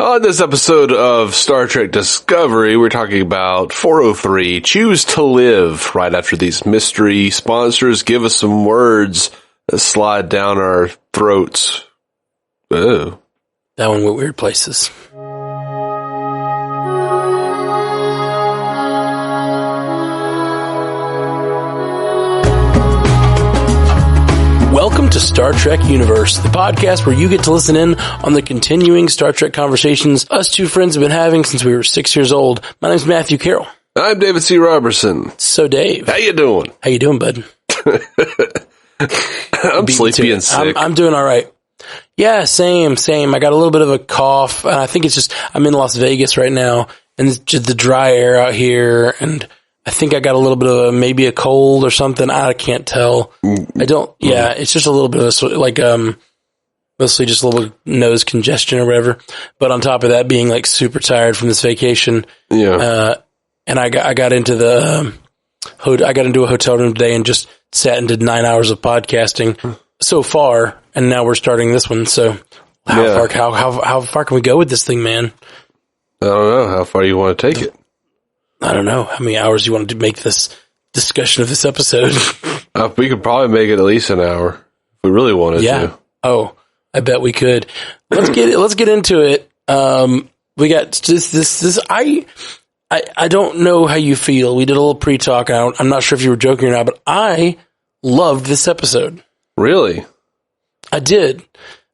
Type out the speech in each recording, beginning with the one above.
On this episode of Star Trek Discovery, we're talking about 403, Choose to Live. Right after these mystery sponsors give us some words that slide down our throats. Oh. That one went weird places. Welcome to Star Trek Universe, the podcast where you get to listen in on the continuing Star Trek conversations us two friends have been having since we were 6 years old. My name's Matthew Carroll. I'm David C. Robertson. So, Dave. How you doing? How you doing, bud? I'm sleepy and sick. I'm doing all right. Yeah, same. I got a little bit of a cough, and I think it's just I'm in Las Vegas right now, and it's just the dry air out here, and I think I got a little bit of maybe a cold or something. I can't tell. I don't. Yeah, it's just a little bit of mostly just a little nose congestion or whatever. But on top of that, being like super tired from this vacation. Yeah. And I got into I got into a hotel room today and just sat and did 9 hours of podcasting so far, and now we're starting this one. So how far can we go with this thing, man? I don't know. How far you want to take it? I don't know how many hours you wanted to make this discussion of this episode. We could probably make it at least an hour if we really wanted to. Oh, I bet we could. Let's get into it. We got this. I don't know how you feel. We did a little pre-talk. I'm not sure if you were joking or not, but I loved this episode. Really? I did.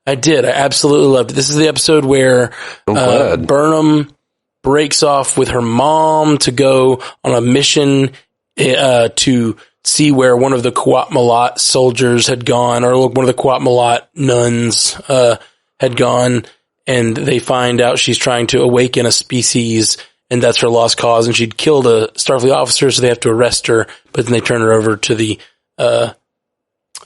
I absolutely loved it. This is the episode where Burnham breaks off with her mom to go on a mission to see where one of the Quat-Malat soldiers had gone, or one of the Quat-Malat nuns had gone, and they find out she's trying to awaken a species, and that's her lost cause, and she'd killed a Starfleet officer, so they have to arrest her, but then they turn her over to the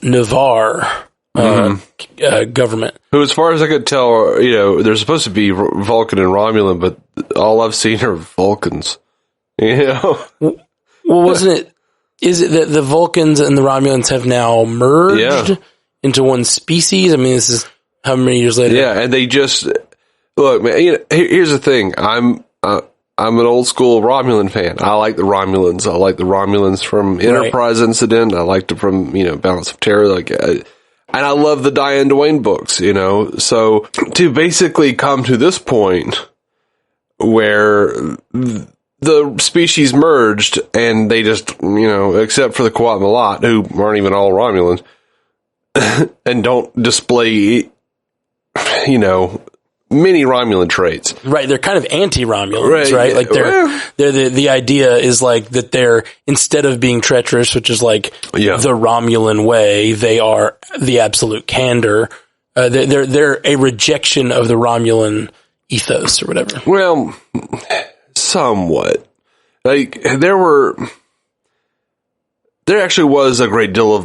Navarre government. Who, as far as I could tell, they're supposed to be Vulcan and Romulan, but all I've seen are Vulcans. Well, wasn't it? Is it that the Vulcans and the Romulans have now merged into one species? I mean, this is how many years later? Yeah, and they just look, man. Here's the thing. I'm an old school Romulan fan. I like the Romulans. I like the Romulans from Enterprise Incident. I liked them from Balance of Terror. And I love the Diane Duane books, So to basically come to this point where the species merged and they just, except for the Quat-Malat, who aren't even all Romulans, and don't display, many Romulan traits. Right, they're kind of anti-Romulans, right? Like they're the idea is like that they're, instead of being treacherous, which is like the Romulan way, they are the absolute candor. They're a rejection of the Romulan ethos or whatever. Well, somewhat. Like there actually was a great deal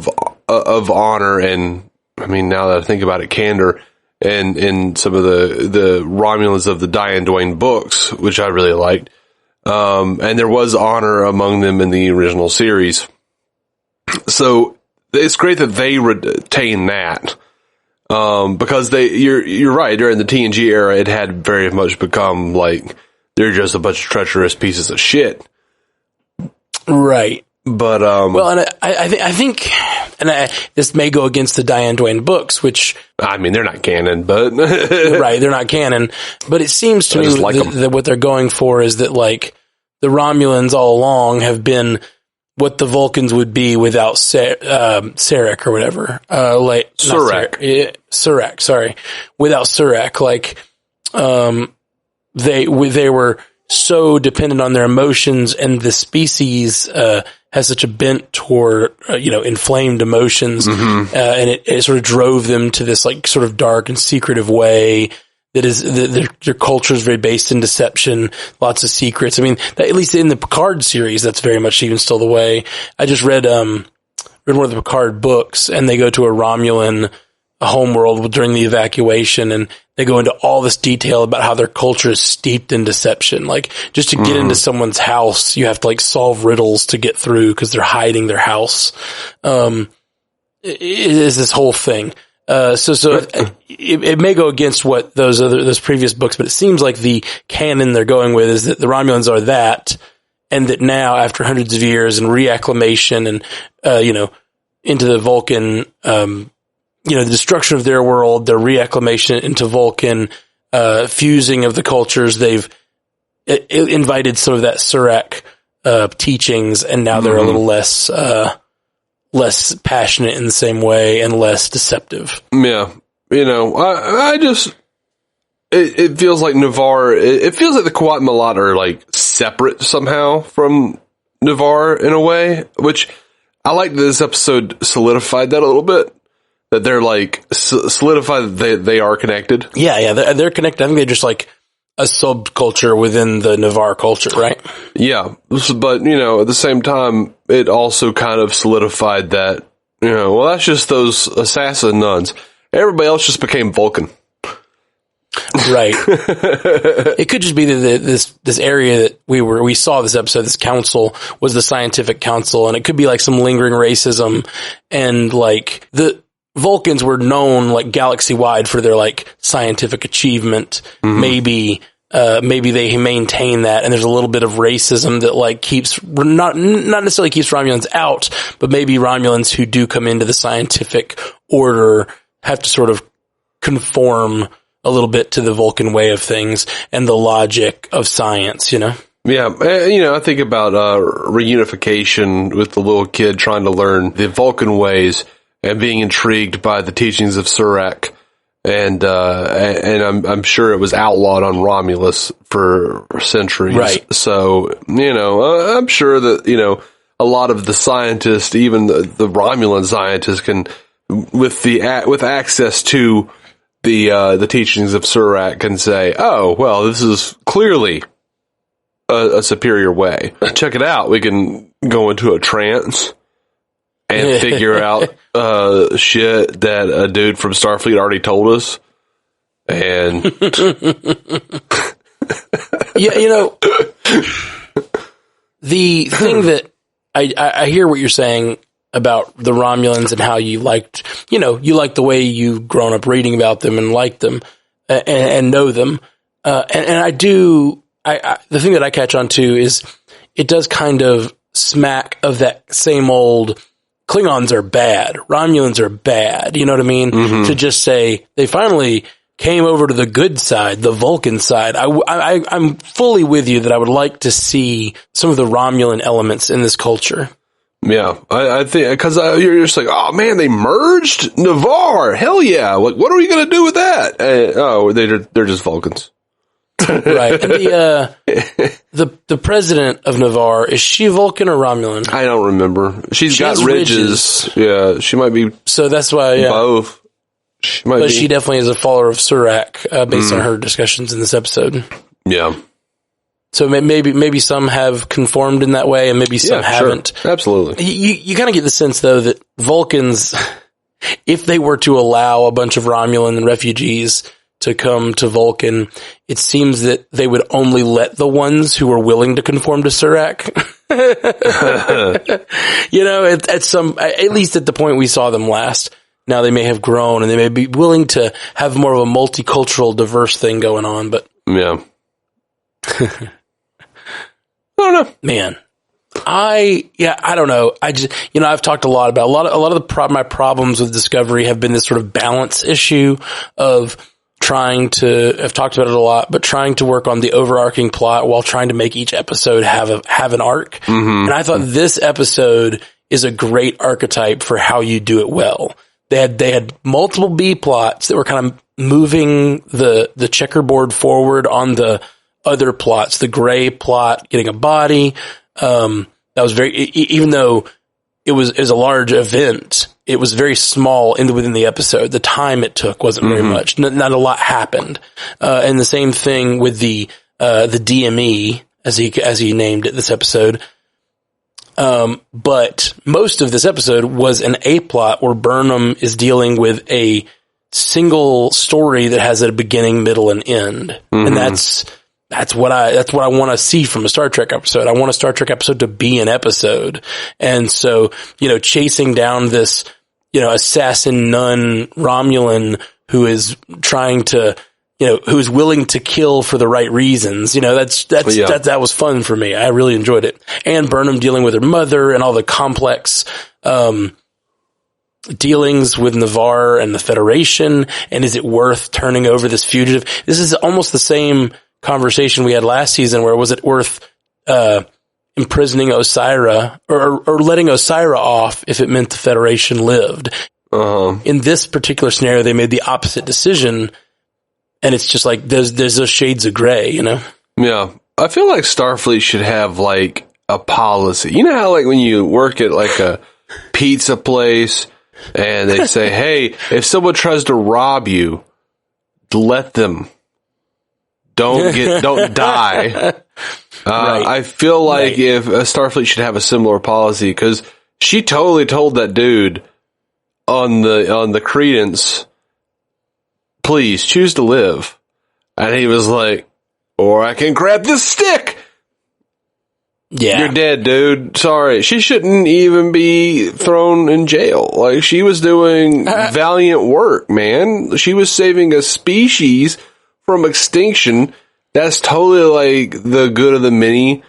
of honor, and I mean, now that I think about it, candor. And in some of the Romulans of the Diane Duane books, which I really liked. And there was honor among them in the original series. So it's great that they retain that. Because you're right, during the TNG era, it had very much become like, they're just a bunch of treacherous pieces of shit. Right. But, well, and I think, this may go against the Diane Duane books, which, I mean, they're not canon, but right, they're not canon, but it seems to me that what they're going for is that, like, the Romulans all along have been what the Vulcans would be without Sarek or whatever, Surak, sorry, without Surak, like, they were so dependent on their emotions, and the species, has such a bent toward, inflamed emotions, and it sort of drove them to this, like, sort of dark and secretive way that is, their culture is very based in deception, lots of secrets. I mean, at least in the Picard series, that's very much even still the way. I just read one of the Picard books, and they go to a Romulan homeworld during the evacuation, and they go into all this detail about how their culture is steeped in deception. Like, just to get into someone's house, you have to, like, solve riddles to get through because they're hiding their house. It is this whole thing. It may go against what those previous books, but it seems like the canon they're going with is that the Romulans are that, and that now after hundreds of years and reacclimation and, into the Vulcan, the destruction of their world, their reacclimation into Vulcan, fusing of the cultures, they've invited some of that Surak, teachings, and now they're a little less passionate in the same way and less deceptive. Yeah. It feels like Navarre, it feels like the Qowat Milat are like separate somehow from Navarre in a way, which I like that this episode solidified that a little bit. That they're like solidified that they are connected. Yeah, they're connected. I think they're just like a subculture within the Navarre culture, right? Yeah, but at the same time, it also kind of solidified that that's just those assassin nuns. Everybody else just became Vulcan. Right. It could just be that this area that we saw this episode, this council was the scientific council, and it could be like some lingering racism, and like the Vulcans were known like galaxy wide for their like scientific achievement. Maybe they maintain that, and there's a little bit of racism that like keeps not necessarily keeps Romulans out, but maybe Romulans who do come into the scientific order have to sort of conform a little bit to the Vulcan way of things and the logic of science, Yeah. I think about reunification with the little kid trying to learn the Vulcan ways and being intrigued by the teachings of Surak. And I'm sure it was outlawed on Romulus for centuries. Right. So, I'm sure that, a lot of the scientists, even the Romulan scientists can, with access to the teachings of Surak, can say, oh, well, this is clearly a superior way. Check it out. We can go into a trance and figure out shit that a dude from Starfleet already told us. And the thing that I hear what you're saying about the Romulans and how you liked the way you've grown up reading about them and liked them and know them. And I do, the thing that I catch on to is it does kind of smack of that same old Klingons are bad, Romulans are bad, you know what I mean? To just say they finally came over to the good side, the Vulcan side. I'm fully with you that I would like to see some of the Romulan elements in this culture. Yeah, I think, because you're just like, oh man, they merged Navarre. Hell yeah! What are we gonna do with that? They're just Vulcans, right? And the president of Navarre, is she Vulcan or Romulan? I don't remember. She's got ridges. Yeah, she might be. So that's why both. She definitely is a follower of Surak, based on her discussions in this episode. Yeah. So maybe some have conformed in that way, and maybe some haven't. Sure. Absolutely. You kind of get the sense, though, that Vulcans, if they were to allow a bunch of Romulan refugees to come to Vulcan, it seems that they would only let the ones who were willing to conform to Surak. At least at the point we saw them last. Now they may have grown, and they may be willing to have more of a multicultural, diverse thing going on, but. Yeah. I don't know, man. I don't know. I just, I've talked a lot about a lot of my problems with Discovery have been this sort of balance issue of I've talked about it a lot, but trying to work on the overarching plot while trying to make each episode have an arc. And I thought this episode is a great archetype for how you do it well. They had multiple B plots that were kind of moving the checkerboard forward on the other plots, the Gray plot, getting a body. That was even though it was a large event, it was very small within the episode. The time it took wasn't very much. Not a lot happened. And the same thing with the DME, as he named it this episode. But most of this episode was an A plot where Burnham is dealing with a single story that has a beginning, middle, and end. And that's what I want to see from a Star Trek episode. I want a Star Trek episode to be an episode. And so, chasing down this assassin nun Romulan who is trying to, who's willing to kill for the right reasons. That was fun for me. I really enjoyed it. And Burnham dealing with her mother and all the complex, dealings with Navarre and the Federation. And is it worth turning over this fugitive? This is almost the same conversation we had last season where was it worth, imprisoning Osira or letting Osira off if it meant the Federation lived. In this particular scenario, they made the opposite decision, and it's just like there's those shades of gray, Yeah, I feel like Starfleet should have like a policy. You know how like when you work at like a pizza place and they say, "Hey, if someone tries to rob you, let them. Don't die." Right. I feel like if Starfleet should have a similar policy because she totally told that dude on the Credence, please choose to live. And he was like, or I can grab this stick. Yeah. You're dead, dude. Sorry. She shouldn't even be thrown in jail. Like, she was doing valiant work, man. She was saving a species from extinction. That's totally like the good of the many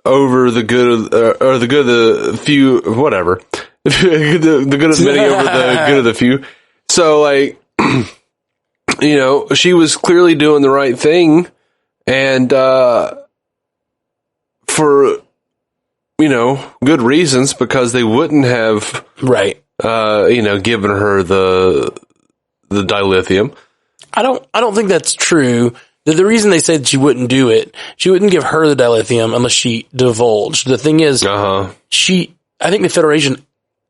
over the good of, or the good of the few, whatever. the good of the many over the good of the few. So, like, she was clearly doing the right thing. And, for, good reasons, because they wouldn't have, given her the dilithium. I don't think that's true. The reason they said she wouldn't do it, she wouldn't give her the dilithium unless she divulged. The thing is, I think the Federation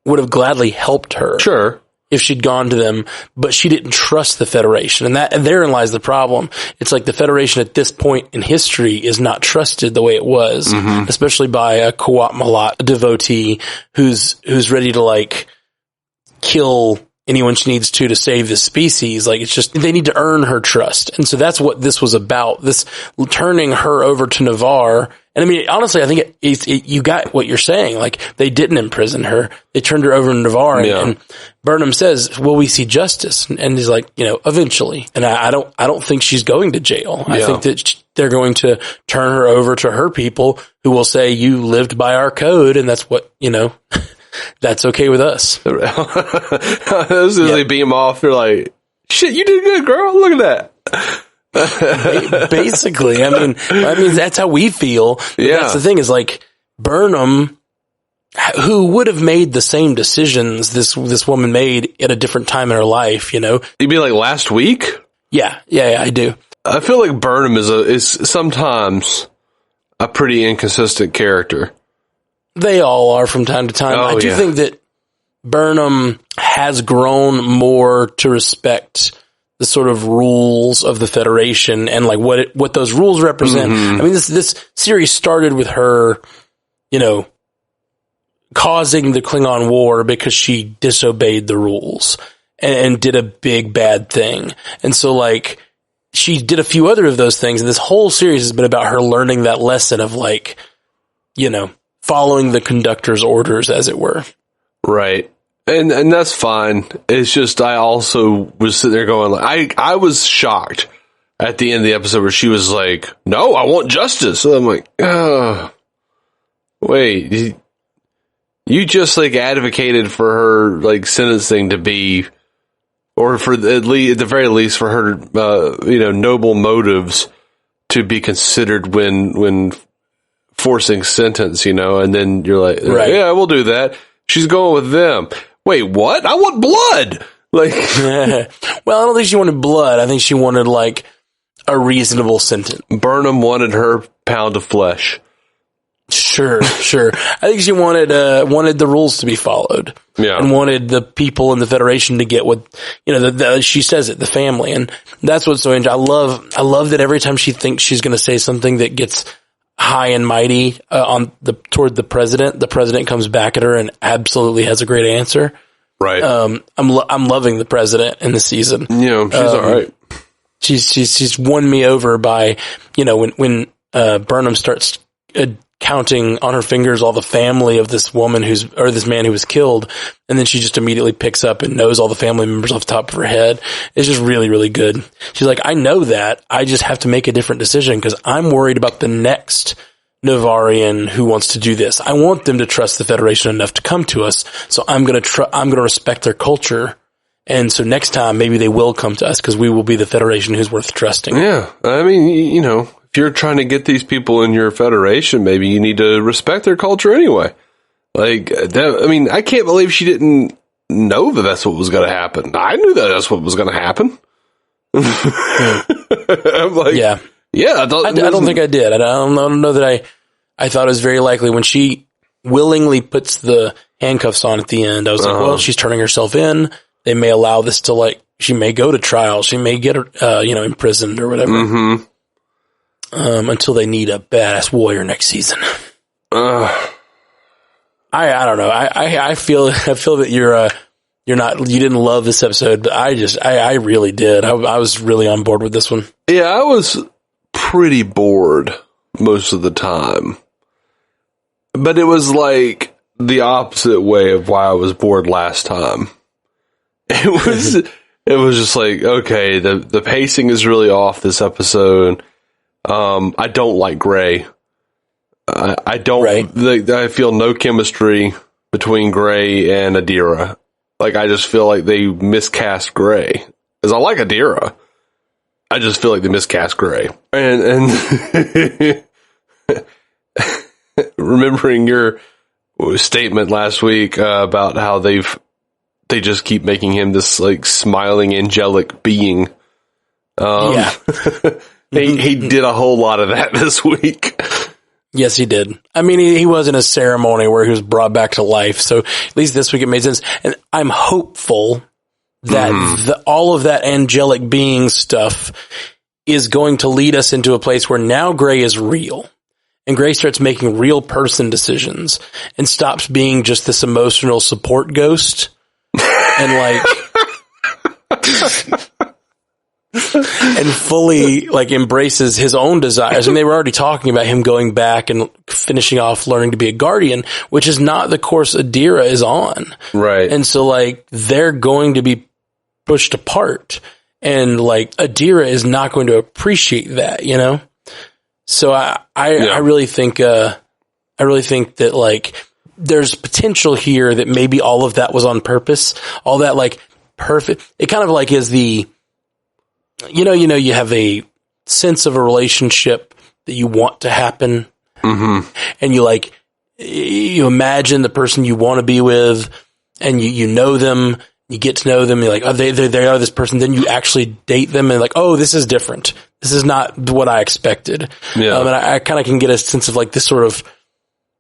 would have gladly helped her. Sure. If she'd gone to them, but she didn't trust the Federation. And therein lies the problem. It's like the Federation at this point in history is not trusted the way it was, especially by a Qowat Milat devotee who's ready to like kill anyone she needs to save the species. Like, it's just, they need to earn her trust. And so that's what this was about, this turning her over to Navarre. And I mean, honestly, I think you got what you're saying. Like, they didn't imprison her. They turned her over to Navarre. And Burnham says, will we see justice? And he's like, eventually. And I don't think she's going to jail. I think that they're going to turn her over to her people who will say, you lived by our code. And that's what, that's okay with us. As soon as they beam off, they're like, shit, you did good, girl. Look at that. Basically, I mean, that's how we feel. Yeah. That's the thing is like Burnham, who would have made the same decisions this woman made at a different time in her life, You mean like last week? Yeah, I do. I feel like Burnham is sometimes a pretty inconsistent character. They all are from time to time. I do think that Burnham has grown more to respect the sort of rules of the Federation and like what those rules represent. I mean, this series started with her, causing the Klingon War because she disobeyed the rules and did a big bad thing. And so like she did a few other of those things. And this whole series has been about her learning that lesson of like, following the conductor's orders, as it were. Right. And that's fine. It's just, I also was sitting there going, like, I was shocked at the end of the episode where she was like, no, I want justice. So I'm like, oh, wait, you just like advocated for her like sentencing to be, or for at the very least for her, noble motives to be considered when forcing sentence, and then you're like, yeah, we'll do that. She's going with them. Wait, what? I want blood. Like, well, I don't think she wanted blood. I think she wanted like a reasonable sentence. Burnham wanted her pound of flesh. Sure. I think she wanted the rules to be followed. Yeah. And wanted the people in the Federation to get what, she says it, the family. And that's what's so interesting. I love that every time she thinks she's going to say something that gets high and mighty toward the president comes back at her and absolutely has a great answer. Right. I'm loving the president in the season. Yeah, she's all right. She's won me over by, when Burnham starts counting on her fingers all the family of this woman this man who was killed. And then she just immediately picks up and knows all the family members off the top of her head. It's just really, really good. She's like, I know that. I just have to make a different decision because I'm worried about the next Navarian who wants to do this. I want them to trust the Federation enough to come to us. So I'm going to respect their culture. And so next time, maybe they will come to us because we will be the Federation who's worth trusting. Yeah. I mean, if you're trying to get these people in your Federation, maybe you need to respect their culture anyway. Like, I can't believe she didn't know that that's what was going to happen. I knew that that's what was going to happen. I'm like, yeah. I don't think I did. I don't know that I thought it was very likely when she willingly puts the handcuffs on at the end. I was like, well, she's turning herself in. They may allow this to she may go to trial. She may get, imprisoned or whatever. Mm-hmm. Until they need a badass warrior next season. I don't know. I feel that you didn't love this episode, but I really did. I was really on board with this one. Yeah, I was pretty bored most of the time, but it was like the opposite way of why I was bored last time. It was just like, okay, the pacing is really off this episode. I don't like Gray. I don't. Right. I feel no chemistry between Gray and Adira. Like, I just feel like they miscast Gray. Because I like Adira. I just feel like they miscast Gray. And remembering your statement last week about how they just keep making him this smiling angelic being. He did a whole lot of that this week. Yes, he did. I mean, he was in a ceremony where he was brought back to life. So at least this week it made sense. And I'm hopeful that all of that angelic being stuff is going to lead us into a place where now Gray is real. And Gray starts making real person decisions and stops being just this emotional support ghost. And and fully embraces his own desires. And they were already talking about him going back and finishing off learning to be a guardian, which is not the course Adira is on. Right. And so they're going to be pushed apart, and Adira is not going to appreciate that, So I really think that there's potential here that maybe all of that was on purpose. All that perfect. It kind of is the, you have a sense of a relationship that you want to happen. Mm-hmm. And you imagine the person you want to be with, and you know them, you get to know them. You're like, oh, they are this person. Then you actually date them and oh, this is different. This is not what I expected. Yeah. And I kind of can get a sense of this sort of,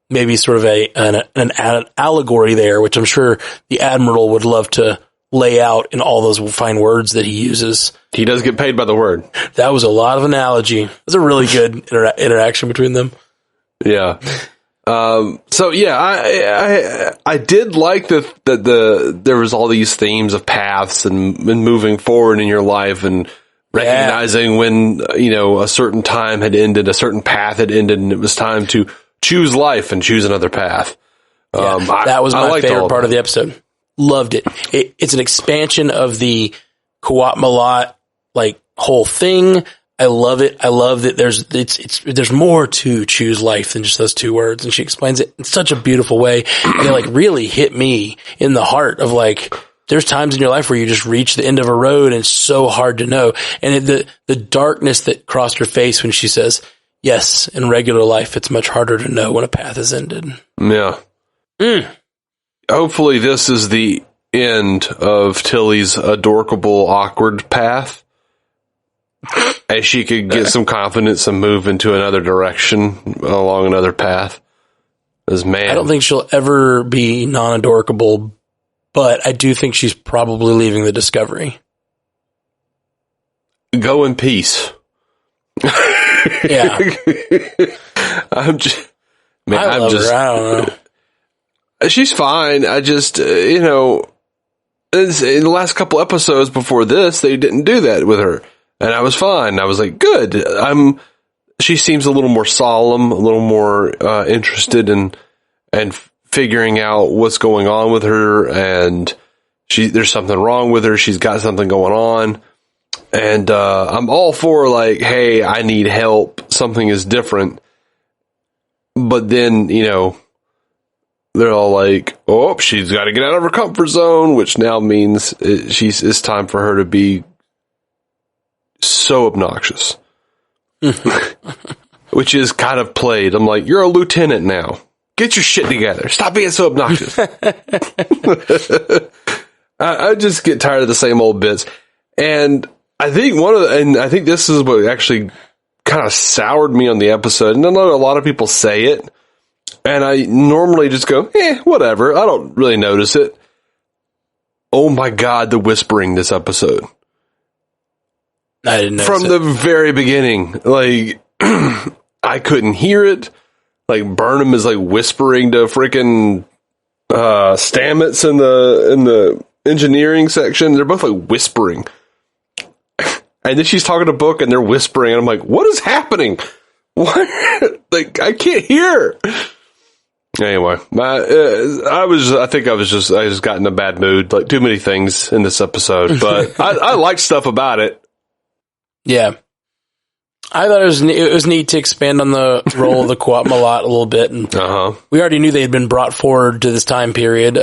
maybe sort of an allegory there, which I'm sure the Admiral would love to lay out in all those fine words that he uses. He does get paid by the word. That was a lot of analogy. It was a really good interaction between them. Yeah. So yeah, I did like that there was all these themes of paths and moving forward in your life and recognizing when, a certain time had ended, a certain path had ended, and it was time to choose life and choose another path. That was my favorite part of the episode. Loved it. It's an expansion of the Kuat Malat whole thing. I love it. I love that there's more to choose life than just those two words. And she explains it in such a beautiful way. And it really hit me in the heart of there's times in your life where you just reach the end of a road and it's so hard to know. And the darkness that crossed her face when she says, yes, in regular life, it's much harder to know when a path has ended. Yeah. Hopefully this is the end of Tilly's adorkable, awkward path. As she could get some confidence and move into another direction along another path. I don't think she'll ever be non-adorkable, but I do think she's probably leaving the Discovery. Go in peace. Yeah. I love her. I don't know. She's fine. I just, in the last couple episodes before this, they didn't do that with her. And I was fine. I was like, good. she seems a little more solemn, a little more interested in and figuring out what's going on with her, and there's something wrong with her. She's got something going on, and I'm all for like, hey, I need help. Something is different, but then they're all like, oh, she's got to get out of her comfort zone, which now means it's time for her to be so obnoxious. Which is kind of played. I'm like, you're a lieutenant now. Get your shit together. Stop being so obnoxious. I just get tired of the same old bits. And I think I think this is what actually kind of soured me on the episode. And I know a lot of people say it. And I normally just go, whatever. I don't really notice it. Oh my God, the whispering this episode. I didn't notice from the very beginning. Like, I couldn't hear it. Like, Burnham is like whispering to freaking Stamets in the engineering section. They're both like whispering. And then she's talking to Book and they're whispering. And I'm like, what is happening? What? Like, I can't hear. Anyway, I just got in a bad mood. Like, too many things in this episode, but I like stuff about it. Yeah. I thought it was neat to expand on the role of the Quat-Malat a little bit. And we already knew they had been brought forward to this time period,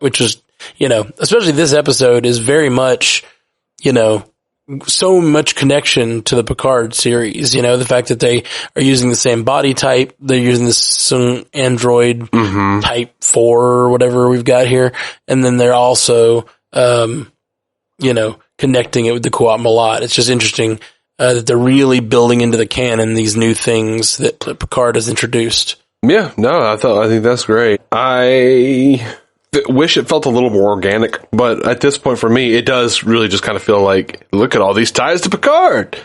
which was, especially this episode is very much, so much connection to the Picard series. The fact that they are using the same body type, they're using this android type 4 or whatever we've got here, and then they're also, connecting it with the Quat-Malat. It's just interesting that they're really building into the canon these new things that Picard has introduced. Yeah, no, I think that's great. I wish it felt a little more organic, but at this point for me, it does really just kind of feel like, look at all these ties to Picard.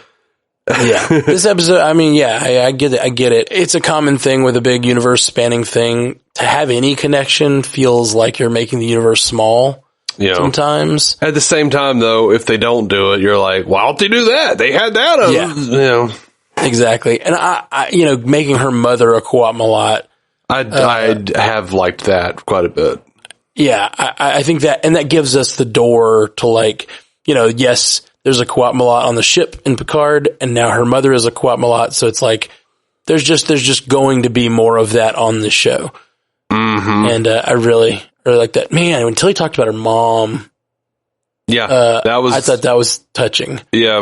Yeah, this episode, I mean, yeah, I get it. It's a common thing with a big universe spanning thing. To have any connection feels like you're making the universe small. Yeah. Sometimes. At the same time, though, if they don't do it, you're like, why don't they do that? They had that. Exactly. And I making her mother a Quat-Malat. I'd have liked that quite a bit. Yeah, I think that, and that gives us the door to like, yes, there's a Quat-Malat on the ship in Picard, and now her mother is a Quat-Malat, so it's like, there's just going to be more of that on the show. Mm-hmm. And I really like that. Man, until he talked about her mom. Yeah, I thought that was touching. Yeah,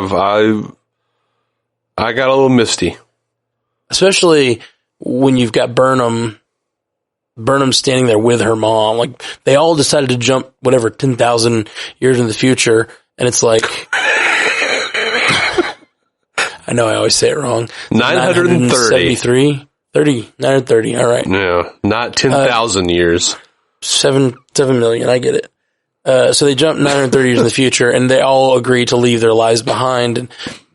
I got a little misty. Especially when you've got Burnham standing there with her mom. Like, they all decided to jump, 10,000 years in the future. And it's like, I know I always say it wrong. 930. 930. All right. Yeah. Not 10,000 years. 7 million. I get it. So they jump 930 years in the future and they all agree to leave their lives behind. And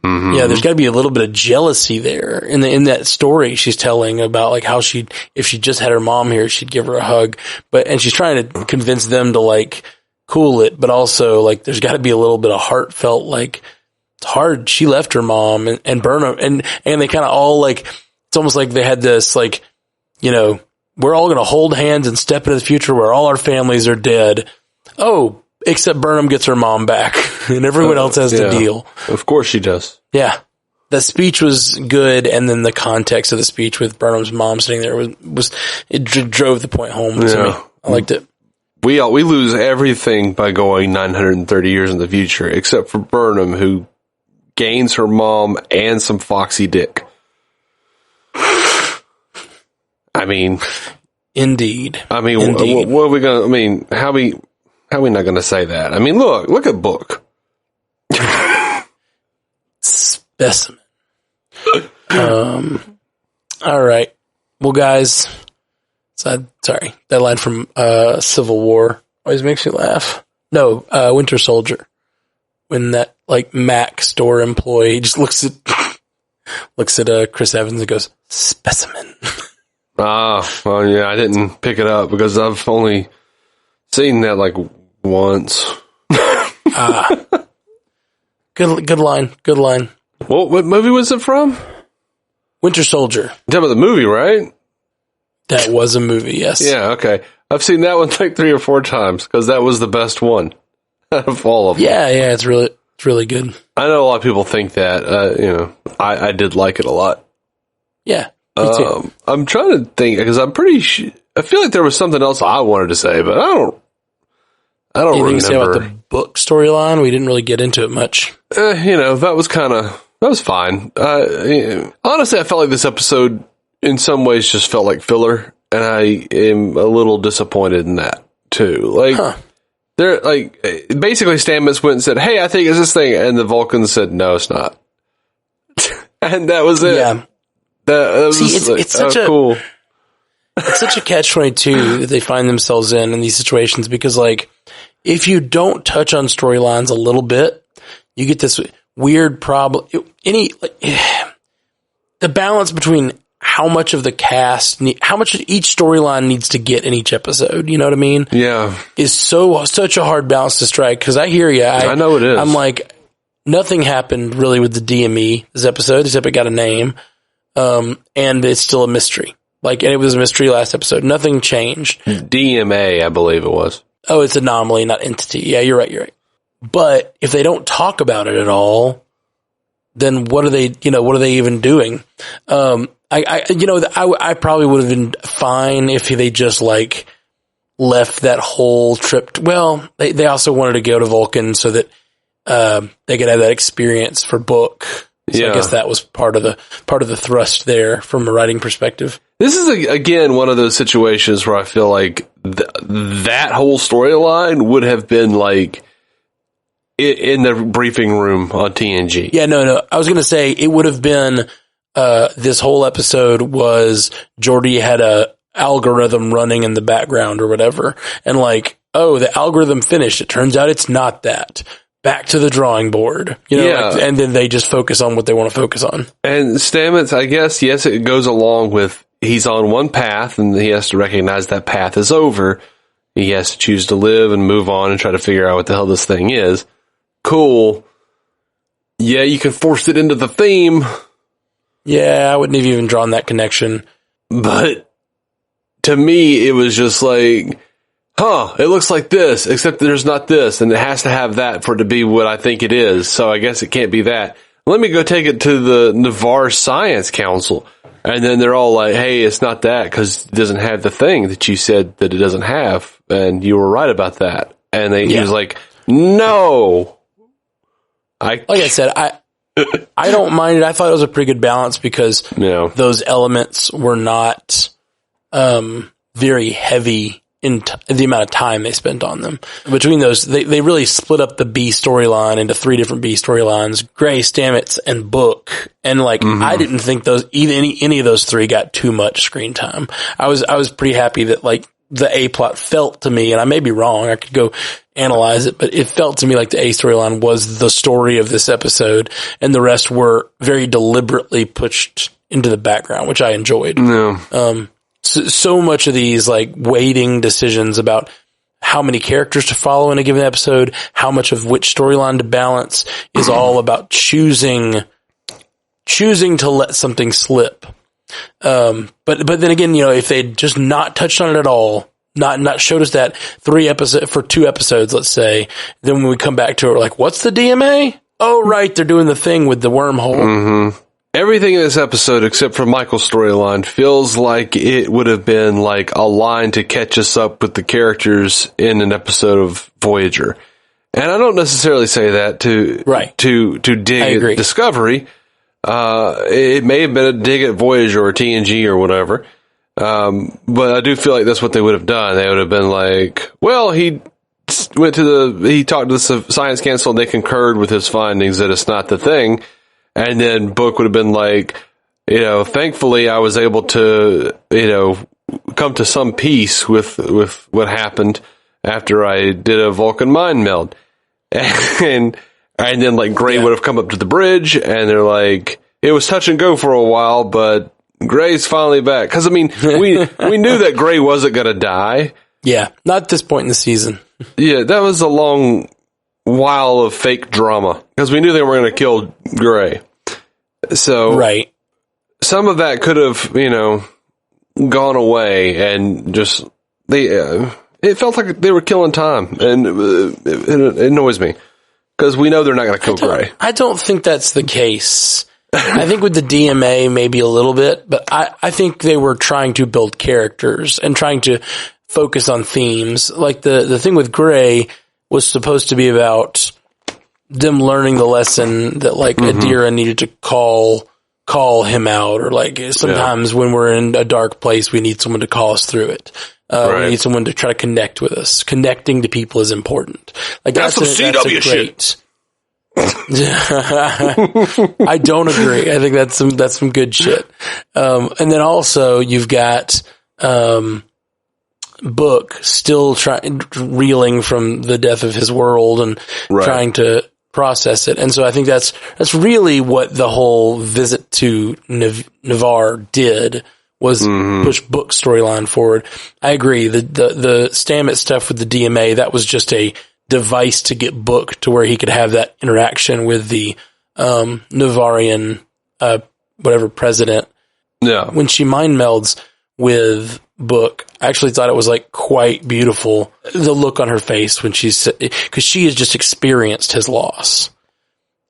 yeah, there's got to be a little bit of jealousy there in that story she's telling about like how if she just had her mom here, she'd give her a hug. And she's trying to convince them to like cool it, but also like there's got to be a little bit of heartfelt, like it's hard. She left her mom and Burnham and they kind of all like, it's almost like they had this like, we're all going to hold hands and step into the future where all our families are dead. Oh, except Burnham gets her mom back and everyone else has to deal. Of course she does. Yeah. The speech was good. And then the context of the speech with Burnham's mom sitting there it drove the point home to me. I liked it. We lose everything by going 930 years in the future, except for Burnham, who gains her mom and some foxy dick. I mean, indeed. I mean, indeed. What are we gonna? I mean, how are we not gonna say that? I mean, look at Book. Specimen. All right. Well, guys. Sorry, that line from Civil War always makes me laugh. No, Winter Soldier. When that like Mac store employee just looks at Chris Evans and goes, "Specimen." Well, yeah, I didn't pick it up because I've only seen that like once. Good line. Good line. What movie was it from? Winter Soldier. You're talking about the movie, right? That was a movie, yes. Yeah, okay. I've seen that one like 3 or 4 times because that was the best one out of all of them. Yeah, it's really good. I know a lot of people think that. I did like it a lot. Yeah, me too. I'm trying to think because I'm pretty. I feel like there was something else I wanted to say, but I don't Anything remember. you say about the book storyline? We didn't really get into it much. That was fine. Honestly, I felt like this episode in some ways just felt like filler, and I am a little disappointed in that too. They're like, basically Stamets went and said, "Hey, I think it's this thing," and the Vulcans said, "No, it's not," and that was it. Yeah, that was it's such cool. It's such a catch-22 that they find themselves in these situations because, like, if you don't touch on storylines a little bit, you get this weird problem. The balance between how much of the cast, how much each storyline needs to get in each episode, you know what I mean? Yeah. Is such a hard balance to strike. Cause I hear you. I know it is. I'm like, nothing happened really with the DME this episode, except it got a name. And it's still a mystery. And it was a mystery last episode. Nothing changed. DMA, I believe it was. Oh, it's anomaly, not entity. Yeah, you're right. But if they don't talk about it at all, then what are they even doing? I probably would have been fine if they just left that whole trip. They also wanted to go to Vulcan so that they could have that experience for book. So yeah. I guess that was part of the thrust there from a writing perspective. This is again one of those situations where I feel like that whole storyline would have been in the briefing room on TNG. Yeah, no. I was going to say it would have been this whole episode was Geordi had a algorithm running in the background or whatever, and the algorithm finished. It turns out it's not that. Back to the drawing board, and then they just focus on what they want to focus on. And Stamets, I guess, yes, it goes along with he's on one path and he has to recognize that path is over. He has to choose to live and move on and try to figure out what the hell this thing is. Cool. Yeah, you can force it into the theme. Yeah, I wouldn't have even drawn that connection. But to me, it was just it looks like this, except there's not this, and it has to have that for it to be what I think it is, so I guess it can't be that. Let me go take it to the Navarre Science Council. And then they're all like, hey, it's not that because it doesn't have the thing that you said that it doesn't have, and you were right about that. And he was like, no. Like I said, I don't mind it. I thought it was a pretty good balance because those elements were not very heavy in the amount of time they spent on them. Between those, they really split up the B storyline into 3 different B storylines: Gray, Stamets, and Book. And I didn't think any of those 3 got too much screen time. I was pretty happy that the A plot felt to me, and I may be wrong, I could go analyze it, but it felt to me like the A storyline was the story of this episode, and the rest were very deliberately pushed into the background, which I enjoyed. Yeah. So much of these weighting decisions about how many characters to follow in a given episode, how much of which storyline to balance is all about choosing to let something slip. But then again, if they'd just not touched on it at all, not showed us that 2 episodes, let's say, then when we come back to it, we're like, what's the DMA? Oh, right. They're doing the thing with the wormhole. Mm-hmm. Everything in this episode, except for Michael's storyline, feels like it would have been a line to catch us up with the characters in an episode of Voyager. And I don't necessarily say that to dig at Discovery. It may have been a dig at Voyager or TNG or whatever. But I do feel like that's what they would have done. They would have been he talked to the Science Council and they concurred with his findings that it's not the thing. And then Book would have been thankfully I was able to, come to some peace with what happened after I did a Vulcan mind meld. And then Gray would have come up to the bridge and they're it was touch and go for a while, but Gray's finally back. Cause we knew that Gray wasn't going to die. Yeah. Not at this point in the season. Yeah. That was a long while of fake drama because we knew they were going to kill Gray. So, right. some of that could have, gone away and just it felt like they were killing time, and it annoys me because we know they're not going to kill Gray. I don't think that's the case. I think with the DMA maybe a little bit, but I think they were trying to build characters and trying to focus on themes. Like the thing with Gray was supposed to be about them learning the lesson that like Adira needed to call him out, or like sometimes when we're in a dark place, we need someone to call us through it. We need someone to try to connect with us. Connecting to people is important. Like that's some CW shit. I don't agree. I think that's some good shit. And then also you've got, Book still reeling from the death of his world and trying to process it. And so I think that's really what the whole visit to Navarre did, was push Book storyline forward. I agree. The Stamets stuff with the DMA, that was just a device to get Book to where he could have that interaction with the Navarrian whatever president. Yeah. When she mind melds with Book, I actually thought it was like quite beautiful, the look on her face when because she has just experienced his loss,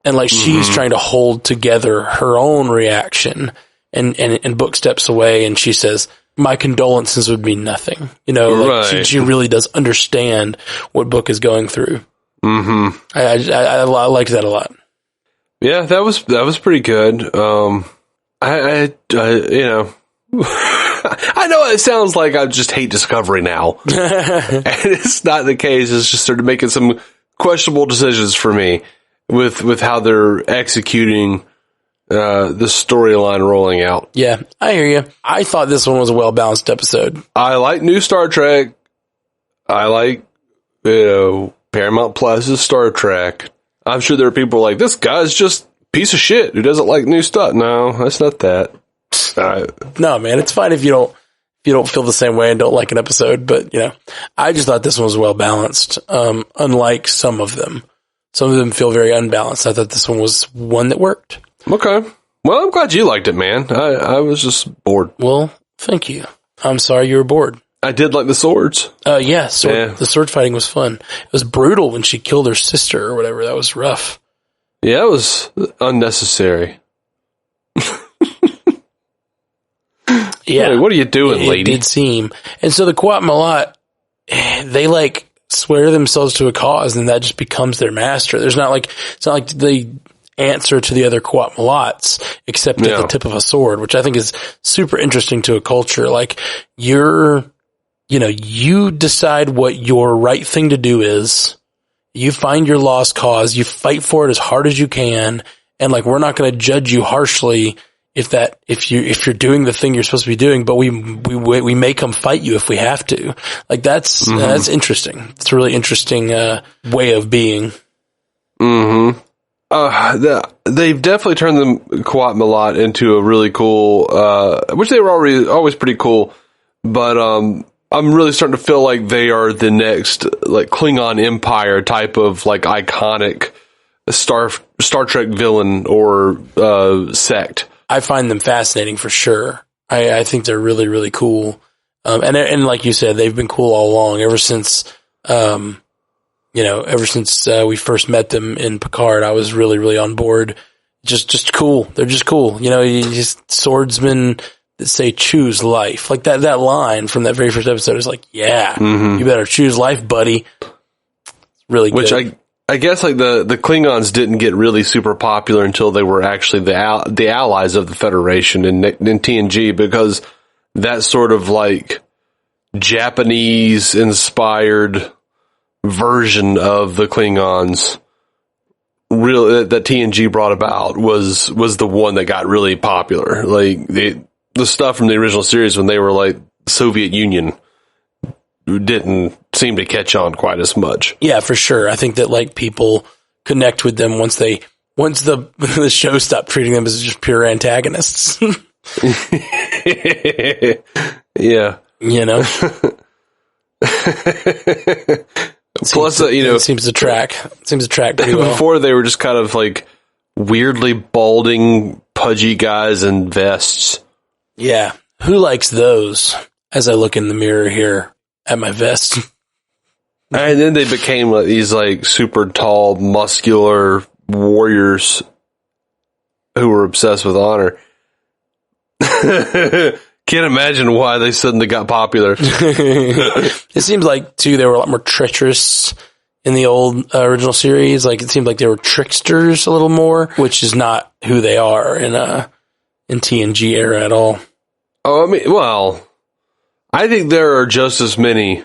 and like she's trying to hold together her own reaction, and Book steps away and she says, "My condolences would mean nothing." Like she really does understand what Book is going through. I liked that a lot. Yeah, that was pretty good. I know it sounds like I just hate Discovery now, and it's not the case. It's just sort of making some questionable decisions for me with how they're executing the storyline rolling out. Yeah, I hear you. I thought this one was a well-balanced episode. I like new Star Trek. I like, Paramount Plus's Star Trek. I'm sure there are people like, this guy's just a piece of shit who doesn't like new stuff. No, that's not that. No, man, it's fine if you don't feel the same way and don't like an episode, but I just thought this one was well balanced. Unlike some of them feel very unbalanced. I thought this one was one that worked. Okay. Well, I'm glad you liked it, man. I was just bored. Well, thank you. I'm sorry you were bored. I did like the swords. Yeah. The sword fighting was fun. It was brutal when she killed her sister or whatever. That was rough. Yeah, it was unnecessary. Yeah. Hey, what are you doing, lady? It did seem. And so the Quat Malat, they like swear themselves to a cause and that just becomes their master. It's not like they answer to the other Quat Malats except at the tip of a sword, which I think is super interesting to a culture. Like you decide what your right thing to do is. You find your lost cause, you fight for it as hard as you can, and like we're not going to judge you harshly if you're doing the thing you're supposed to be doing, but we may come fight you if we have to. Like that's interesting. It's a really interesting way of being. They've definitely turned the Quat Malat into a really cool, which they were always pretty cool, but I'm really starting to feel like they are the next like Klingon Empire type of like iconic Star Trek villain or sect. I find them fascinating for sure. I think they're really, really cool. And like you said, they've been cool all along ever since we first met them in Picard. I was really, really on board. Just cool. They're just cool. Just swordsmen that say choose life. Like that line from that very first episode is like, you better choose life, buddy. Really good. Which I guess like the Klingons didn't get really super popular until they were actually the allies of the Federation in TNG, because that sort of like Japanese inspired version of the Klingons really that TNG brought about was the one that got really popular. Like the stuff from the original series when they were like Soviet Union didn't seem to catch on quite as much. Yeah, for sure. I think that like people connect with them once the show stopped treating them as just pure antagonists. Yeah. Plus, it seems to track pretty well. Before they were just kind of like weirdly balding pudgy guys in vests. Yeah. Who likes those? As I look in the mirror here at my vest. And then they became like these like super tall, muscular warriors who were obsessed with honor. Can't imagine why they suddenly got popular. It seems like, too, they were a lot more treacherous in the old original series. Like, it seemed like they were tricksters a little more, which is not who they are in TNG era at all. Oh, I mean, well, I think there are just as many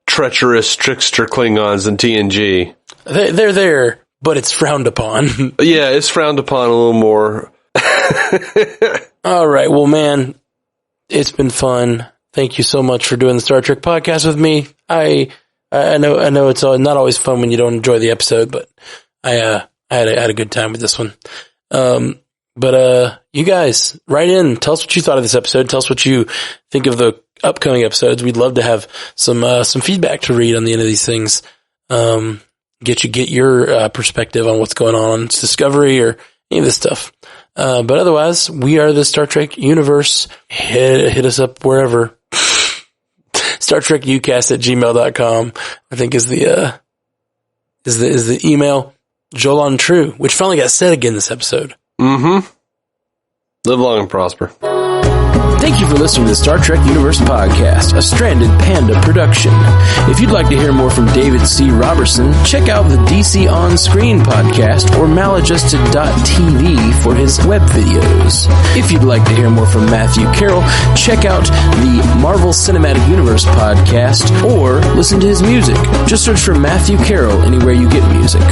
treacherous trickster Klingons in TNG. They're there, but it's frowned upon. Yeah, it's frowned upon a little more. All right, well, man, it's been fun. Thank you so much for doing the Star Trek podcast with me. I know it's not always fun when you don't enjoy the episode, but I had a good time with this one. But you guys, write in, tell us what you thought of this episode. Tell us what you think of the upcoming episodes. We'd love to have some feedback to read on the end of these things. Get your perspective on what's going on Discovery or any of this stuff. But otherwise, we are the Star Trek universe. Hit us up wherever. StarTrekUcast@gmail.com, I think is the email. Jolan True, which finally got said again this episode. Mm-hmm. Live long and prosper. Thank you for listening to the Star Trek Universe Podcast, a Stranded Panda production. If you'd like to hear more from David C. Robertson, check out the DC On Screen podcast or maladjusted.tv for his web videos. If you'd like to hear more from Matthew Carroll, check out the Marvel Cinematic Universe podcast or listen to his music. Just search for Matthew Carroll anywhere you get music.